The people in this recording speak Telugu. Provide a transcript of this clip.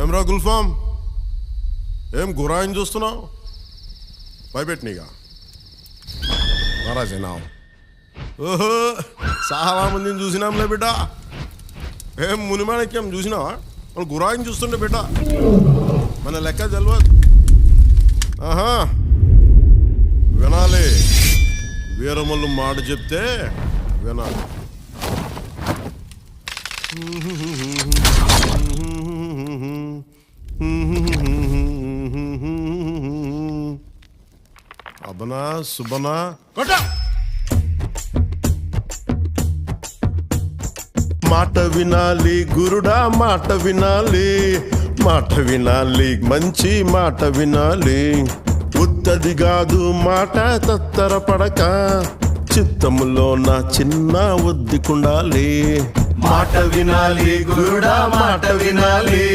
ఏమ్రా గుల్ఫామ్, ఏం గురాయిని చూస్తున్నావు? భయపెట్టినీగా మహారాజేనా? ఓహో, చాలా మందిని చూసినాంలే బిడ్డ. ఏం మునిమాణిక్యం చూసినావా? వాళ్ళు గురాయిని చూస్తుండే బిడ్డ, మన లెక్క తెలియదు. ఆహా, వినాలి. వీరమల్లు మాట చెప్తే వినాలి. అబనా సుబనా కొట్ట. మాట వినాలి గురుడా, మాట వినాలి, మాట వినాలి, మంచి మాట వినాలి. ఉత్తది కాదు మాట తత్తర పడక, చిత్తములో నా చిన్న ఒద్దికుండాలి. మాట వినాలి గురుడా, మాట వినాలి.